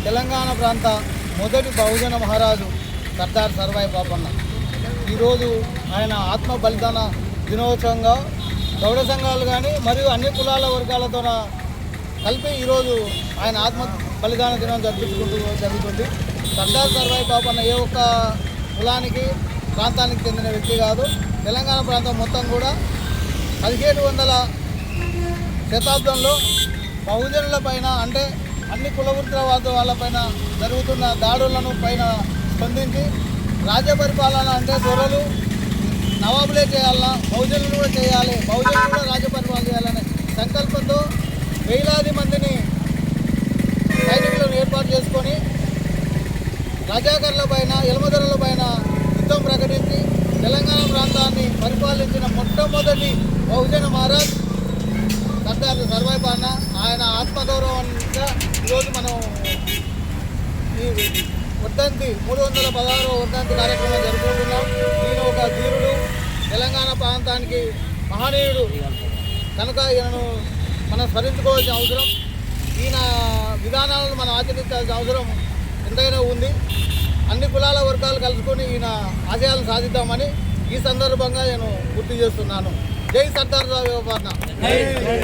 తెలంగాణ ప్రాంత మొదటి బహుజన మహారాజు సర్దార్ సర్వాయి పాపన్న ఈరోజు ఆయన ఆత్మ బలిదాన దినోత్సవంగా గౌడ సంఘాలు కానీ మరియు అన్ని కులాల వర్గాలతో కలిపి ఈరోజు ఆయన ఆత్మ బలిదాన దినం జరుగుతుంది. సర్దార్ సర్వాయి పాపన్న ఏ ఒక్క కులానికి ప్రాంతానికి చెందిన వ్యక్తి కాదు. తెలంగాణ ప్రాంతం మొత్తం కూడా 1700వ శతాబ్దంలో బహుజనుల పైన అంటే అన్ని కులవృత్తుల వాళ్ళపైన జరుగుతున్న దాడులను పైన స్పందించి రాజ్య పరిపాలన అంటే దొరలు నవాబులే చేయాలన్నా బహుజనులు కూడా చేయాలి, బహుజనులు కూడా రాజ్య పరిపాలన చేయాలనే సంకల్పంతో వేలాది మందిని సైనికులను ఏర్పాటు చేసుకొని రజాకర్ల పైన ఎల్మదొరల పైన యుద్ధం ప్రకటించి తెలంగాణ ప్రాంతాన్ని పరిపాలించిన మొట్టమొదటి బహుజన మహారాజ్ సర్దార్ సర్వాయి పాపన్న. ఆయన ఆత్మగౌరవంగా ఈరోజు మనం ఈ వర్ధంతి 316వ వర్ధంతి కార్యక్రమం జరుపుకుంటున్నాం. ఈయన ఒక ధీరుడు, తెలంగాణ ప్రాంతానికి మహనీయుడు కనుక ఈయనను మనం స్మరించుకోవాల్సిన అవసరం, ఈయన విధానాలను మనం ఆచరించాల్సిన అవసరం ఎంతైనా ఉంది. అన్ని కులాల వర్గాలు కలుసుకొని ఈయన ఆశయాలు సాధిద్దామని ఈ సందర్భంగా నేను గుర్తు చేస్తున్నాను. జై సర్దార్ సర్వాయి పాపన్న.